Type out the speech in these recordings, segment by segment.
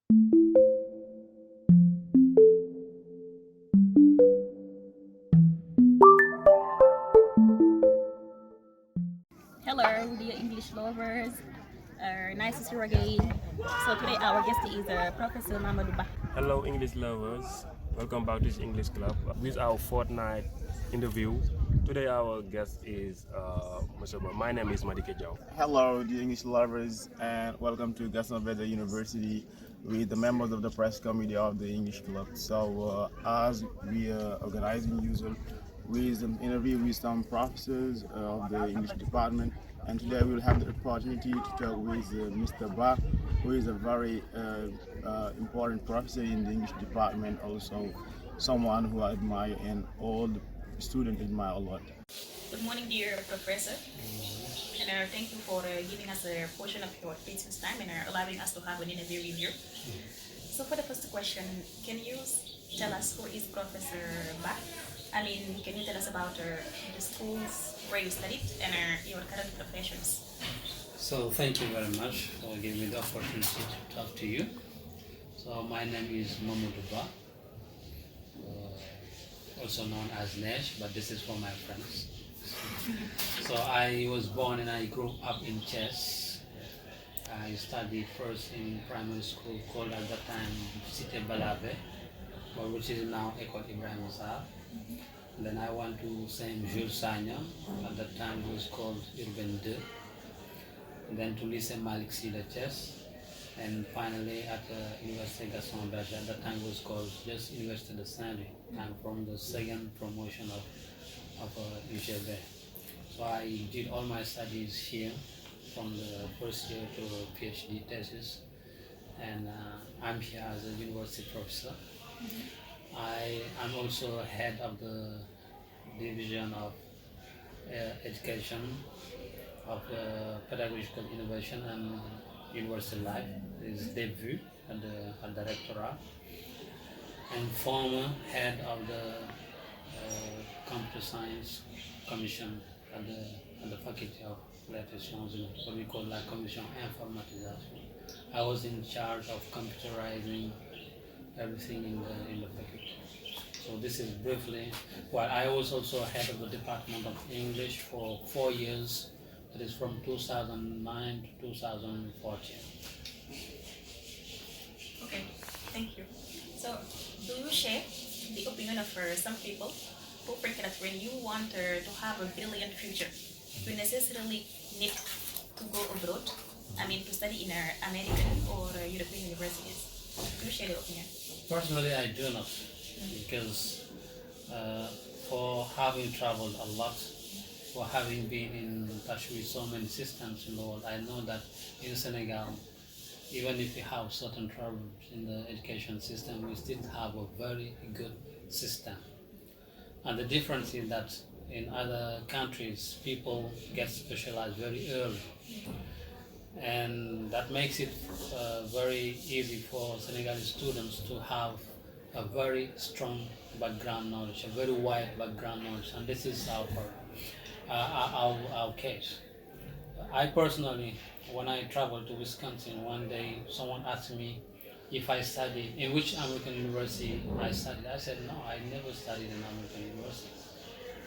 Hello, dear English lovers. Nice to see you again. So today our guest is Professor Mamadou BA. Hello, English lovers. Welcome back to this English Club. This is our fortnight interview. Today, our guest is Mr. Ba. My name is Madike Jau. Hello, dear English lovers, and welcome to Gaston University with the members of the press committee of the English Club. So, as we are organizing usual, with an interview with some professors of the English department, and today we will have the opportunity to talk with Mr. Ba, who is a very important professor in the English department, also someone who I admire and all the students admire a lot. Good morning, dear Professor. And thank you for giving us a portion of your precious time and allowing us to have an interview with you. So for the first question, can you tell us who is Professor Ba? I mean, can you tell us about the schools where you studied and your current professions? So thank you very much for giving me the opportunity to talk to you. So my name is Mamadou BA, also known as Nesh, but this is for my friends. So I was born and I grew up in Chess. I studied first in primary school called at that time Cité Balave, which is now École Ibrahim Sarr. Then I went to Saint Jules Sagna, at that time it was called Urban 2. Then to Lycée Malik Sy de Chess, and finally at Université Gaston Berger, at that time it was called just Université de Saint-Louis. I'm from the second promotion of UGB. So I did all my studies here from the first year to PhD thesis, and I'm here as a university professor. I'm also head of the division of education of pedagogical innovation and university life. This is debut at the rectorate, and former head of the computer science commission at the faculty of lettres, what we call la commission informatisation. I was in charge of computerizing everything in the faculty. So this is briefly. Well, I was also head of the Department of English for 4 years. That is from 2009 to 2014. Okay, thank you. So do you share the opinion of some people who think that when you want to have a brilliant future, you necessarily need to go abroad? I mean, to study in American or European universities. Do you share the opinion? Personally, I do not, because for having traveled a lot, for having been in touch with so many systems in the world, I know that in Senegal, even if we have certain troubles in the education system, we still have a very good system. And the difference is that in other countries, people get specialized very early. And that makes it very easy for Senegalese students to have a very strong background knowledge, a very wide background knowledge, and this is our case. I personally, when I traveled to Wisconsin one day, someone asked me if I studied, in which American university I studied. I said, no, I never studied in American university.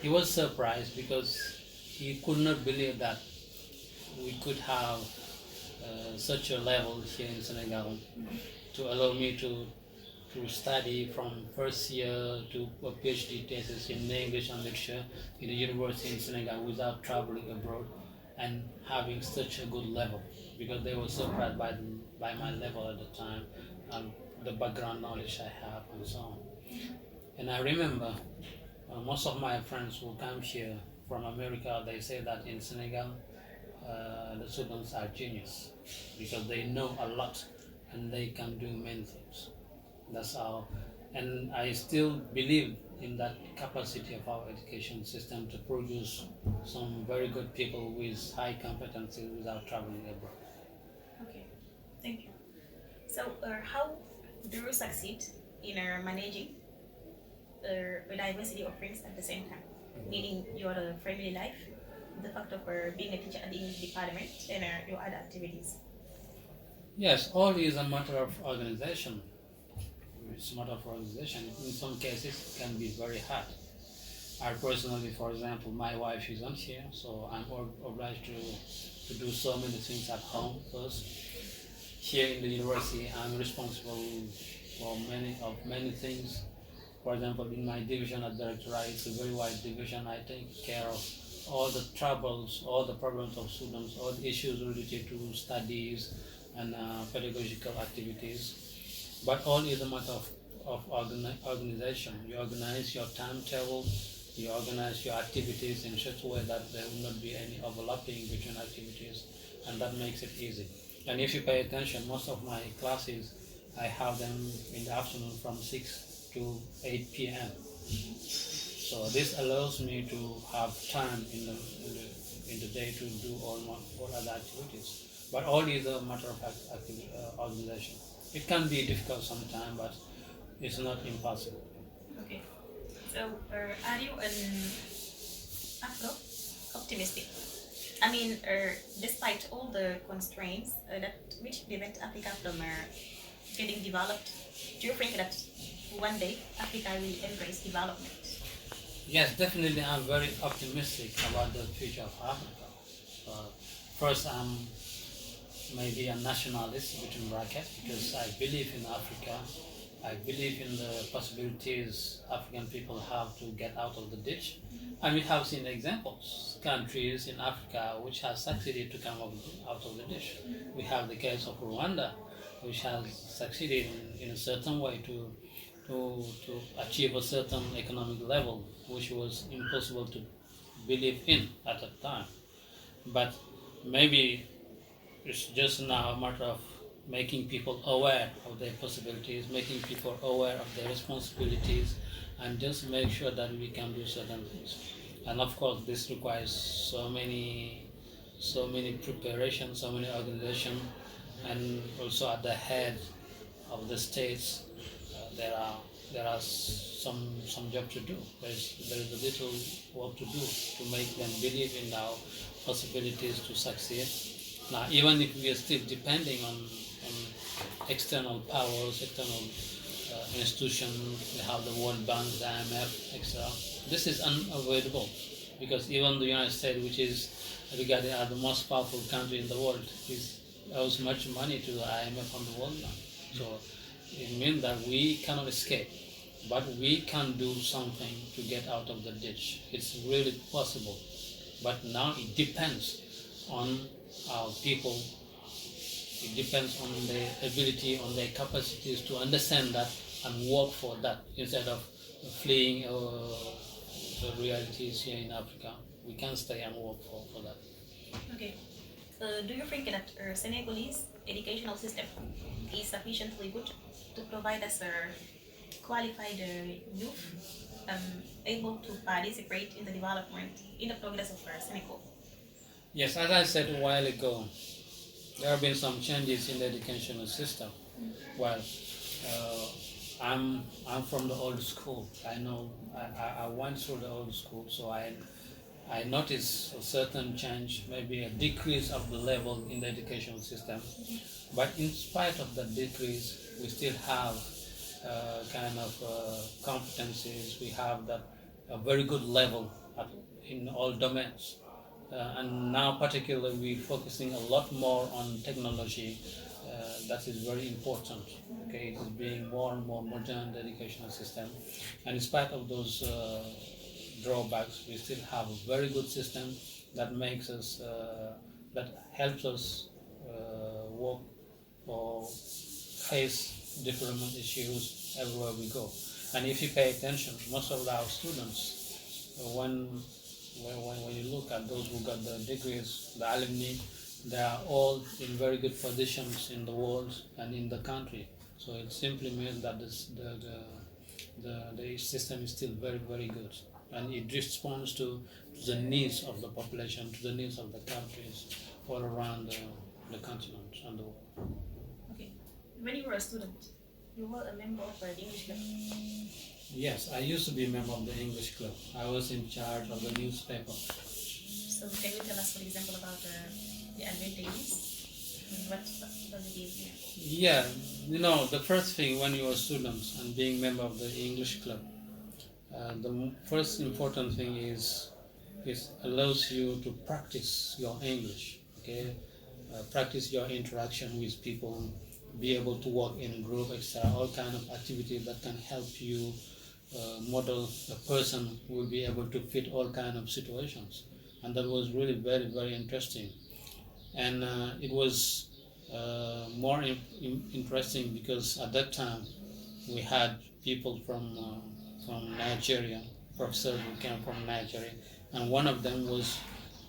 He was surprised because he could not believe that we could have such a level here in Senegal to allow me to study from first year to a PhD thesis in English and literature in a university in Senegal without traveling abroad and having such a good level, because they were surprised by my level at the time and the background knowledge I have and so on. And I remember most of my friends who come here from America, they say that in Senegal the students are genius because they know a lot and they can do many things. That's how, and I still believe in that capacity of our education system to produce some very good people with high competency without traveling abroad. Okay, thank you. So how do you succeed in managing a diversity of things at the same time? Meaning your family life, the fact of being a teacher at the English department, and your other activities. Yes, all is a matter of organization. It's a matter of organization. In some cases, it can be very hard. I personally, for example, my wife isn't here, so I'm obliged to do so many things at home first. Here in the university, I'm responsible for many things. For example, in my division at Directorate, it's a very wide division. I take care of all the troubles, all the problems of students, all the issues related to studies and pedagogical activities. But all is a matter of organization. You organize your timetable, you organize your activities in such a way that there will not be any overlapping between activities, and that makes it easy. And if you pay attention, most of my classes, I have them in the afternoon from 6 to 8 p.m. So this allows me to have time in the day to do all other activities. But all is a matter of organization. It can be difficult sometimes, but it's not impossible. Okay. So, are you an Afro-optimistic? I mean, despite all the constraints that which prevent Africa from getting developed, do you think that one day Africa will embrace development? Yes, definitely. I'm very optimistic about the future of Africa. First, I'm maybe a nationalist between brackets because I believe in Africa. I believe in the possibilities African people have to get out of the ditch. And we have seen examples, countries in Africa which have succeeded to come out of the ditch. We have the case of Rwanda, which has succeeded in a certain way to achieve a certain economic level, which was impossible to believe in at that time. But maybe it's just now a matter of making people aware of their possibilities, making people aware of their responsibilities, and just make sure that we can do certain things. And of course, this requires so many preparations, so many organizations, and also at the head of the states, there are some job to do. There is a little work to do to make them believe in our possibilities to succeed. Now, even if we are still depending on external powers, external institutions, we have the World Bank, the IMF, etc. This is unavoidable because even the United States, which is regarded as the most powerful country in the world, owes much money to the IMF and the World Bank. So it means that we cannot escape, but we can do something to get out of the ditch. It's really possible, but now it depends on our people. It depends on their ability, on their capacities to understand that and work for that instead of fleeing the realities here in Africa. We can stay and work for that. Okay. Do you think that Senegalese educational system is sufficiently good to provide us qualified youth able to participate in the development, in the progress of Senegal? Yes, as I said a while ago, there have been some changes in the educational system. Well, I'm from the old school. I know I went through the old school, so I noticed a certain change, maybe a decrease of the level in the educational system. But in spite of that decrease, we still have kind of competencies. We have that a very good level in all domains. And now particularly we're focusing a lot more on technology. That is very important. Okay, it is being more and more modern, the educational system. And in spite of those drawbacks, we still have a very good system that makes us, that helps us work or face different issues everywhere we go. And if you pay attention, most of our students, when you look at those who got the degrees, the alumni, they are all in very good positions in the world and in the country. So it simply means that the system is still very, very good. And it responds to the needs of the population, to the needs of the countries all around the continent and the world. Okay. When you were a student, you were a member of the English club? Yes, I used to be a member of the English club. I was in charge of the newspaper. So can you tell us, for example, about the advantages? What does it give you? Yeah, the first thing when you're a student and being member of the English club, the first important thing is it allows you to practice your English. Okay, practice your interaction with people, be able to work in a group, etc. All kind of activities that can help you model a person who will be able to fit all kind of situations, and that was really very very interesting. And it was more interesting because at that time we had people from Nigeria, professors who came from Nigeria, and one of them was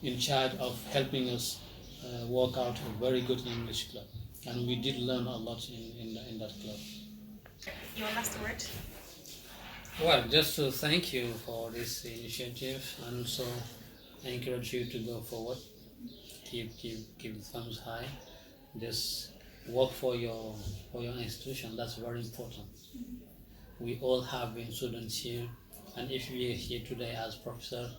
in charge of helping us work out a very good English club, and we did learn a lot in that club. Your last word? Well, just to thank you for this initiative, and also encourage you to go forward. Keep the thumbs high. Just work for your institution. That's very important. We all have been students here, and if we are here today as professor,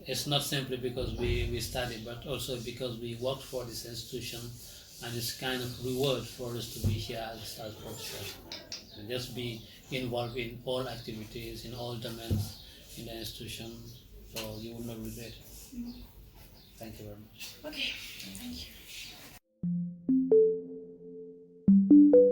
it's not simply because we study, but also because we worked for this institution, and it's kind of reward for us to be here as professors. And just be involved in all activities, in all domains in the institution, so you will not regret it. Thank you very much. Okay, thank you.